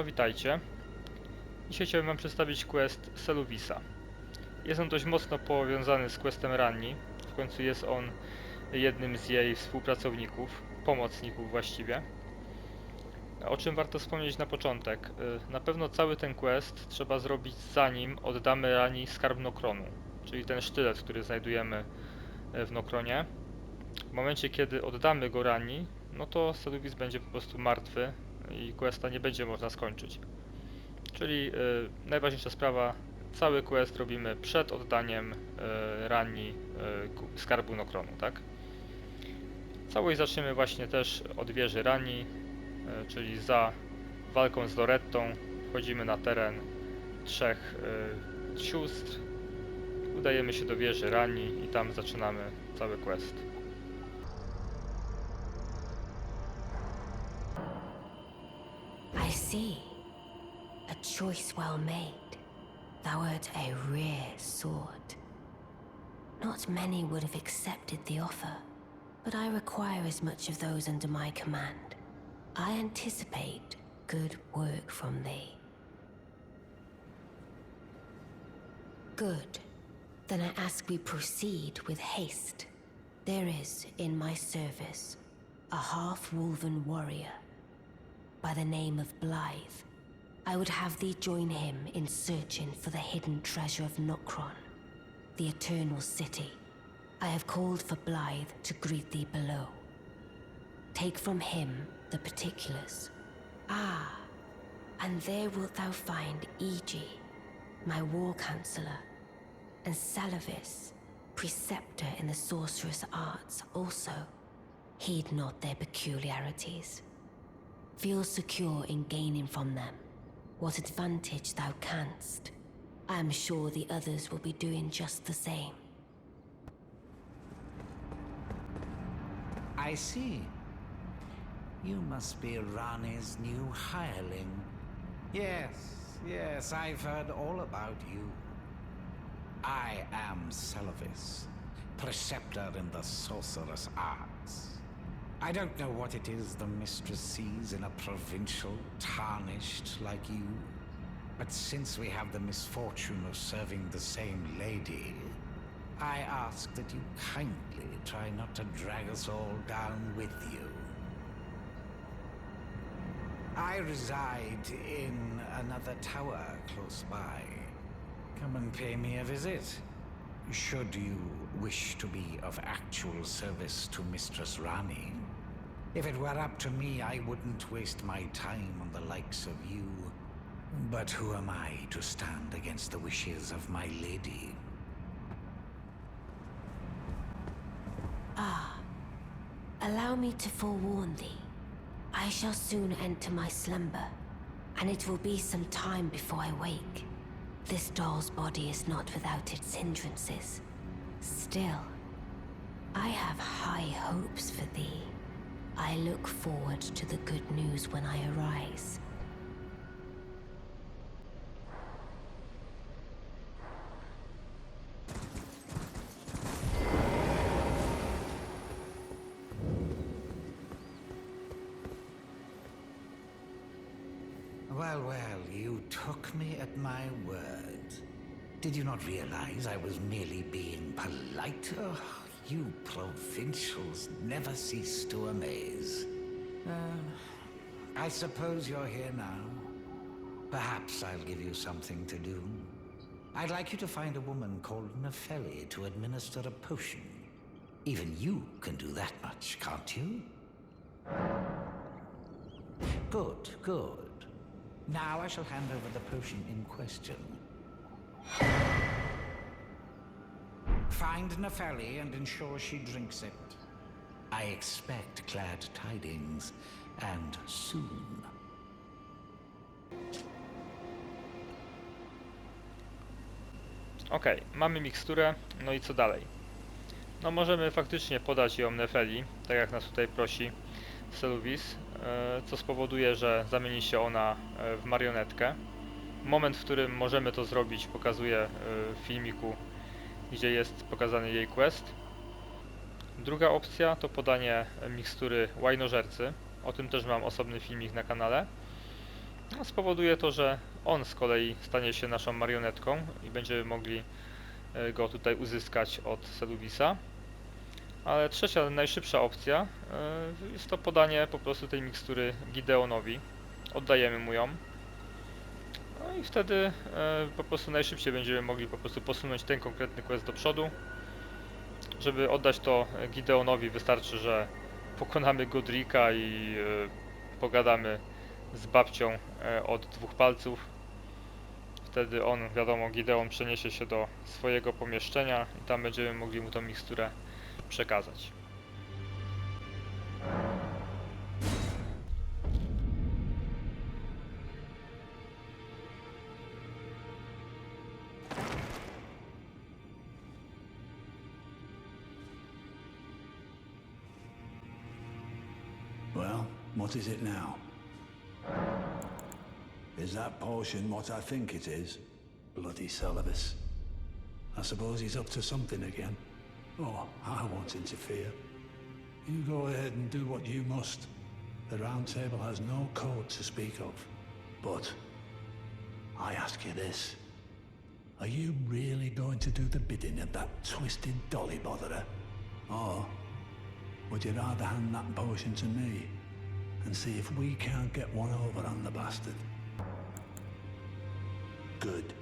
No witajcie. Dzisiaj chciałbym wam przedstawić quest Seluvisa. Jest on dość mocno powiązany z questem Ranni. W końcu jest on jednym z jej współpracowników, pomocników właściwie. O czym warto wspomnieć na początek. Na pewno cały ten quest trzeba zrobić zanim oddamy Ranni skarb Nokronu, czyli ten sztylet, który znajdujemy w Nokronie. W momencie kiedy oddamy go Ranni, no to Seluvis będzie po prostu martwy i questa nie będzie można skończyć. Czyli najważniejsza sprawa, cały quest robimy przed oddaniem Ranni skarbu Nokronu, tak? Całość zaczniemy właśnie też od wieży Ranni, czyli za walką z Lorettą wchodzimy na teren trzech sióstr, udajemy się do wieży Ranni i tam zaczynamy cały quest. I see. A choice well made. Thou art a rare sword. Not many would have accepted the offer, but I require as much of those under my command. I anticipate good work from thee. Good. Then I ask we proceed with haste. There is, in my service, a half-wolven warrior by the name of Blythe. I would have thee join him in searching for the hidden treasure of Nokron, the Eternal City. I have called for Blythe to greet thee below. Take from him the particulars. Ah, and there wilt thou find Iji, my war counselor, and Seluvis, preceptor in the sorcerous arts also. Heed not their peculiarities. Feel secure in gaining from them what advantage thou canst. I am sure the others will be doing just the same. I see. You must be Rani's new hireling. Yes, I've heard all about you. I am Seluvis, preceptor in the sorcerous arts. I don't know what it is the Mistrz sees in a provincial, tarnished like you. But since we have the misfortune of serving the same lady, I ask that you kindly try not to drag us all down with you. I reside in another tower close by. Come and pay me a visit. Should you wish to be of actual service to Mistress Rani. If it were up to me, I wouldn't waste my time on the likes of you. But who am I to stand against the wishes of my lady? Ah, allow me to forewarn thee. I shall soon enter my slumber, and it will be some time before I wake. This doll's body is not without its hindrances. Still, I have high hopes for thee. I look forward to the good news when I arise. Well, you took me at my word. Did you not realize I was merely being polite? Oh, you provincials never cease to amaze. I suppose you're here now. Perhaps I'll give you something to do. I'd like you to find a woman called Nepheli to administer a potion. Even you can do that much, can't you? Good. Now I shall hand over the potion in question. Find Nepheli and ensure she drinks it. I expect glad tidings, and soon. Okej, mamy miksturę, no i co dalej? No możemy faktycznie podać ją Nepheli, tak jak nas tutaj prosi Seluvis, co spowoduje, że zamieni się ona w marionetkę. Moment, w którym możemy to zrobić, pokazuję w filmiku, gdzie jest pokazany jej quest. Druga opcja to podanie mikstury łajnożercy. O tym też mam osobny filmik na kanale. No, spowoduje to, że on z kolei stanie się naszą marionetką i będziemy mogli go tutaj uzyskać od Seluvisa. Ale trzecia, najszybsza opcja jest to podanie po prostu tej mikstury Gideonowi. Oddajemy mu ją. No i wtedy po prostu najszybciej będziemy mogli po prostu posunąć ten konkretny quest do przodu. Żeby oddać to Gideonowi, wystarczy, że pokonamy Godrika i pogadamy z babcią od 2 palców. Wtedy on, wiadomo, Gideon przeniesie się do swojego pomieszczenia i tam będziemy mogli mu tą miksturę przekazać. Well, what is it now? Is that potion what I think it is? Bloody Seluvis. I suppose he's up to something again. Oh, I won't interfere. You go ahead and do what you must. The Round Table has no code to speak of. But I ask you this. Are you really going to do the bidding of that twisted dolly botherer? Or would you rather hand that potion to me and see if we can't get one over on the bastard? Good.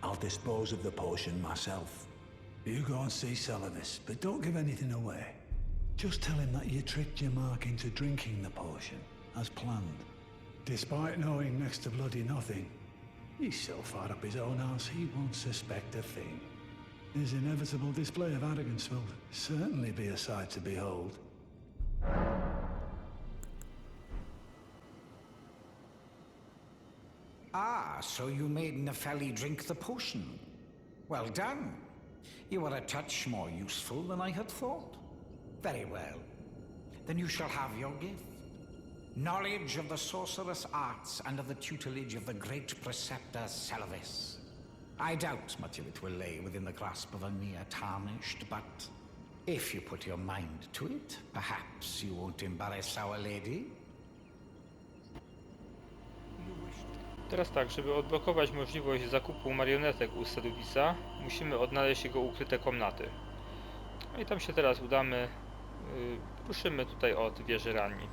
I'll dispose of the potion myself. You go and see Seluvis, but don't give anything away. Just tell him that you tricked your mark into drinking the potion, as planned. Despite knowing next to bloody nothing, he's so far up his own arse he won't suspect a thing. His inevitable display of arrogance will certainly be a sight to behold. Ah, so you made Nepheli drink the potion. Well done. You are a touch more useful than I had thought. Very well. Then you shall have your gift. Knowledge of the sorcerous arts under the tutelage of the great preceptor Seluvis. I doubt much of it will lay within the grasp of a mere tarnished, but if you put your mind to it, perhaps you won't embarrass our lady. Teraz tak, żeby odblokować możliwość zakupu marionetek u Seluvisa, musimy odnaleźć jego ukryte komnaty. No i tam się teraz udamy. Ruszymy tutaj od wieży Ranni.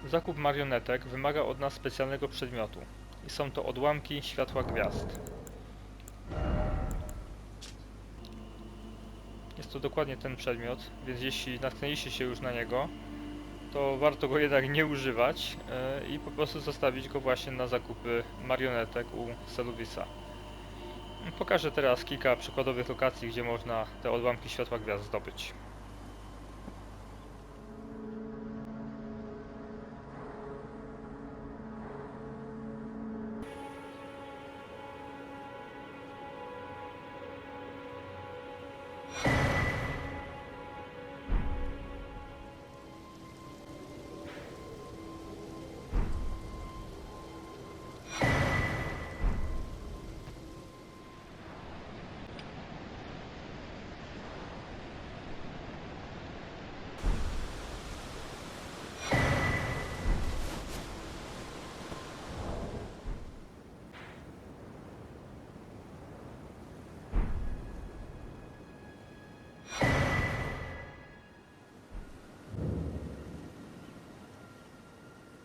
Zakup marionetek wymaga od nas specjalnego przedmiotu i są to odłamki światła gwiazd. Jest to dokładnie ten przedmiot, więc jeśli natknęliście się już na niego, to warto go jednak nie używać i po prostu zostawić go właśnie na zakupy marionetek u Seluvisa. Pokażę teraz kilka przykładowych lokacji, gdzie można te odłamki światła gwiazd zdobyć.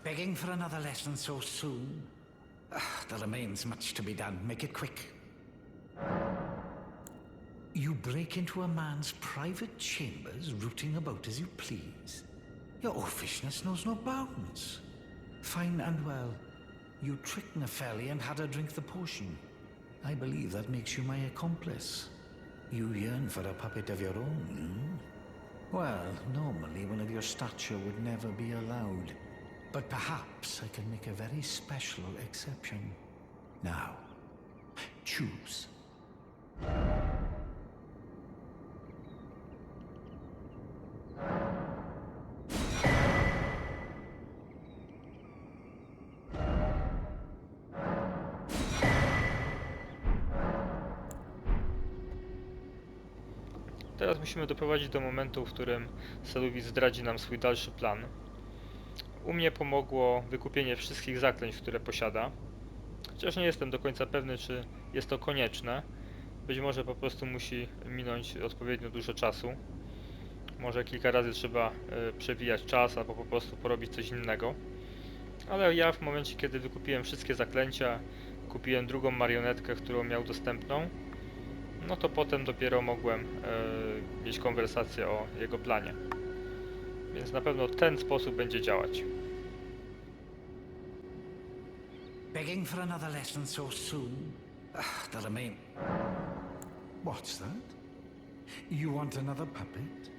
Begging for another lesson so soon? There remains much to be done. Make it quick. You break into a man's private chambers, rooting about as you please. Your oafishness knows no bounds. Fine and well. You tricked Nepheli and had her drink the potion. I believe that makes you my accomplice. You yearn for a puppet of your own, hmm? Well, normally one of your stature would never be allowed. But perhaps I can make a very special exception. Now, choose. Teraz musimy doprowadzić do momentu, w którym Seluvis zdradzi nam swój dalszy plan. U mnie pomogło wykupienie wszystkich zaklęć, które posiada. Chociaż nie jestem do końca pewny, czy jest to konieczne. Być może po prostu musi minąć odpowiednio dużo czasu. Może kilka razy trzeba przewijać czas, albo po prostu porobić coś innego. Ale ja w momencie, kiedy wykupiłem wszystkie zaklęcia, kupiłem drugą marionetkę, którą miał dostępną, no to potem dopiero mogłem mieć konwersację o jego planie. Więc na pewno ten sposób będzie działać. Begging for another lesson so soon? There remain... What's that? You want another puppet?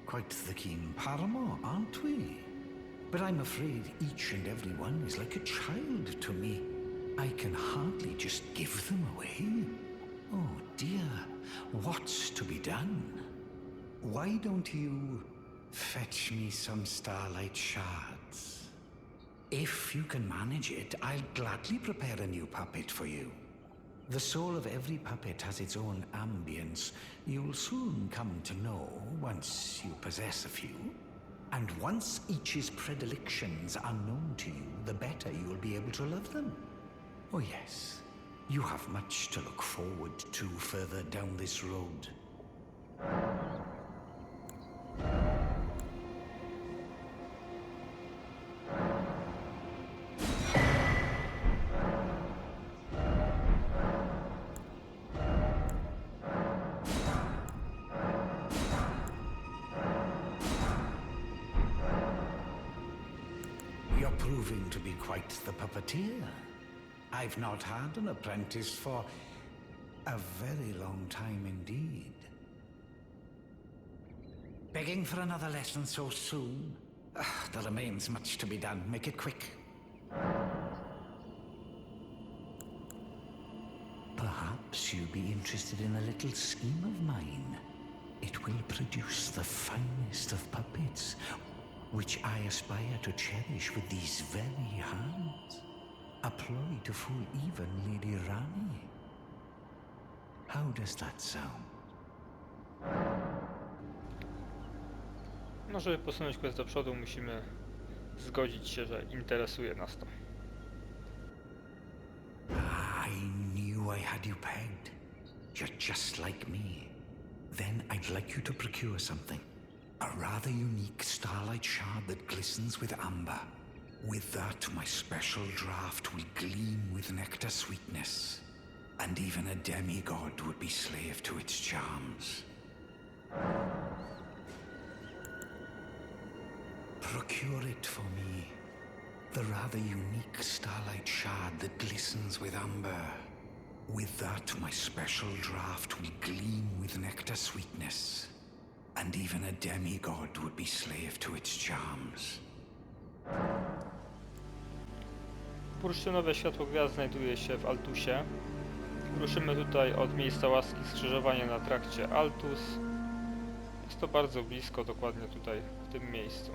Quite the keen paramour, aren't we? But I'm afraid each and every one is like a child to me. I can hardly just give them away. Oh dear, what's to be done? Why don't you fetch me some starlight shards? If you can manage it, I'll gladly prepare a new puppet for you. The soul of every puppet has its own ambience. You'll soon come to know once you possess a few. And once each's predilections are known to you, the better you'll be able to love them. Oh yes, you have much to look forward to further down this road. You're proving to be quite the puppeteer. I've not had an apprentice for a very long time indeed. Begging for another lesson so soon? There remains much to be done. Make it quick. Perhaps you'll be interested in a little scheme of mine. It will produce the finest of puppets, which I aspire to cherish with these very hands. A ploy to fool even Lady Rani. How does that sound? No, żeby posunąć quest do przodu, musimy zgodzić się, że interesuje nas to. I knew I had you pegged. You're just like me. Then I'd like you to procure something. A rather unique starlight shard that glistens with amber. With that, my special draft will gleam with nectar sweetness. And even a demigod would be slave to its charms. Procure it for me. The rather unique starlight shard that glistens with amber. With that, my special draft will gleam with nectar sweetness. And even a demigod would be slave to its charms. Bursztynowe światło gwiazd znajduje się w Altusie. Ruszymy tutaj od miejsca łaski skrzyżowania na trakcie Altus. Jest to bardzo blisko, dokładnie tutaj, w tym miejscu.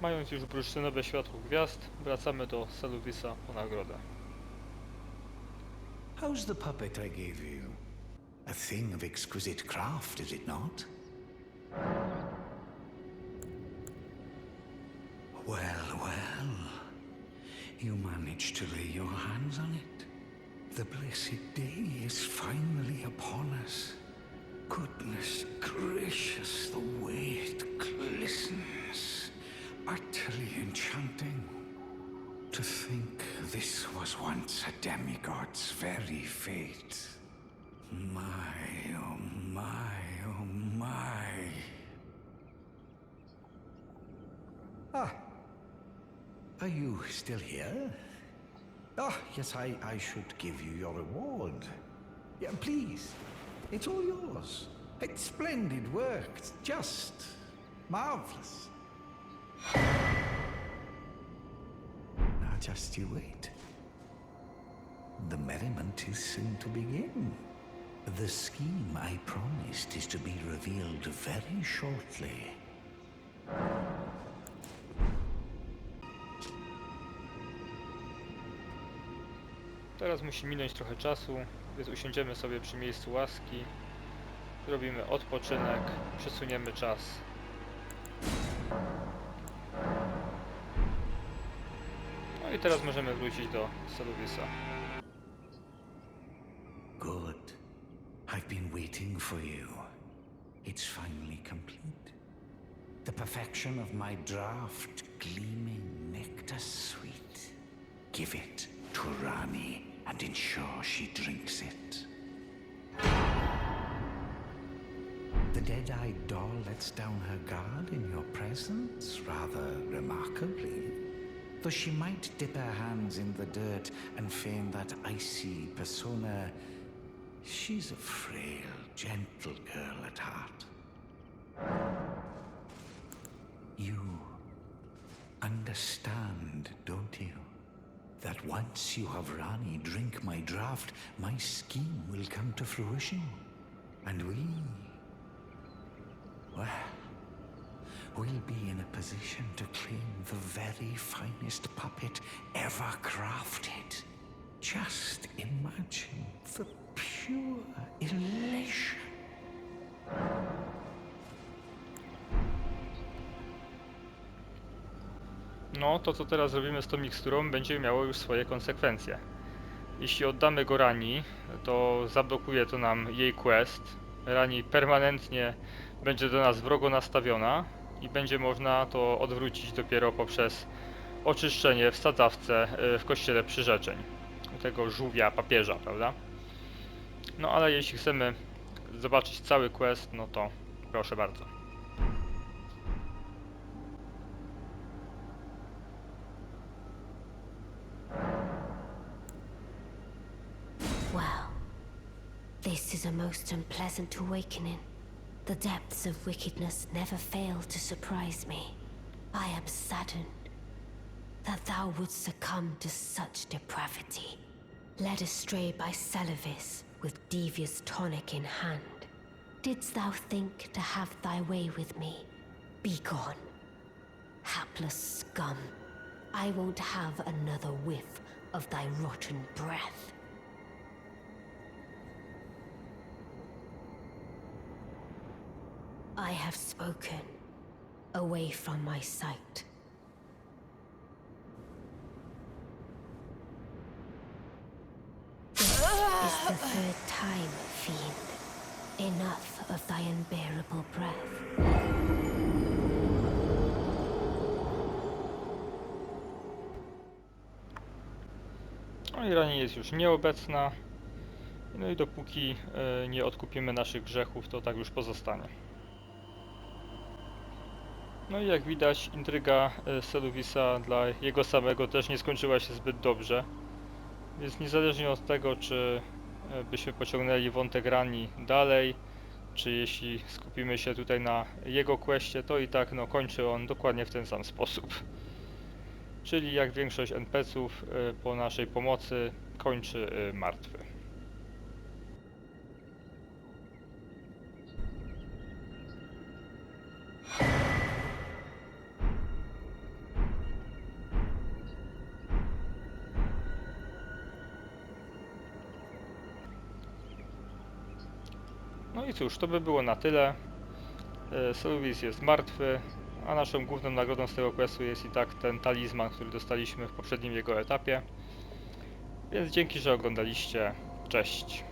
Mając już bursztynowe światło gwiazd, wracamy do Seluvisa po nagrodę. How's the puppet I gave you? A thing of exquisite craft, is it not? Well, well. You managed to lay your hands on it. The blessed day is finally upon us. Goodness gracious, the way it glistens. Utterly enchanting. To think this was once a demigod's very fate. My, oh my, oh my. Ah. Are you still here? Oh, yes, I should give you your reward. Yeah, please. It's all yours. It's splendid work. It's just marvelous. Now just you wait. The merriment is soon to begin. The scheme I promised is to be revealed very shortly. Teraz musi minąć trochę czasu, więc usiądziemy sobie przy miejscu łaski. Zrobimy odpoczynek, przesuniemy czas. No i teraz możemy wrócić do Seluvisa. Good. I've been waiting for you. It's finally complete. The perfection of my draft, gleaming nectar sweet. Give it to Rani and ensure she drinks it. The dead-eyed doll lets down her guard in your presence, rather remarkably. Though she might dip her hands in the dirt and feign that icy persona, she's a frail, gentle girl at heart. You understand, don't you? That once you have Rani drink my draft, my scheme will come to fruition. And we'll be in a position to claim the very finest puppet ever crafted. Just imagine the pure elation. No, to co teraz zrobimy z tą miksturą będzie miało już swoje konsekwencje. Jeśli oddamy go Rani, to zablokuje to nam jej quest. Rani permanentnie będzie do nas wrogo nastawiona i będzie można to odwrócić dopiero poprzez oczyszczenie w sadzawce w kościele przyrzeczeń. Tego żółwia papieża, prawda? No ale jeśli chcemy zobaczyć cały quest, no to proszę bardzo. Well, this is a most unpleasant awakening. The depths of wickedness never fail to surprise me. I am saddened that thou wouldst succumb to such depravity. Led astray by Seluvis with devious tonic in hand. Didst thou think to have thy way with me? Begone. Hapless scum. I won't have another whiff of thy rotten breath. I have spoken. Away from my sight. This is the third time, fiend. Enough of thy unbearable breath. No i Rani jest już nieobecna. No i dopóki nie odkupimy naszych grzechów, to tak już pozostanie. No i jak widać, intryga Seluvisa dla jego samego też nie skończyła się zbyt dobrze. Więc niezależnie od tego, czy byśmy pociągnęli wątek Rani dalej, czy jeśli skupimy się tutaj na jego questie, to i tak no, kończy on dokładnie w ten sam sposób. Czyli jak większość NPC-ów po naszej pomocy kończy martwy. No i cóż, to by było na tyle. Seluvis jest martwy, a naszą główną nagrodą z tego questu jest i tak ten talizman, który dostaliśmy w poprzednim jego etapie. Więc dzięki, że oglądaliście. Cześć.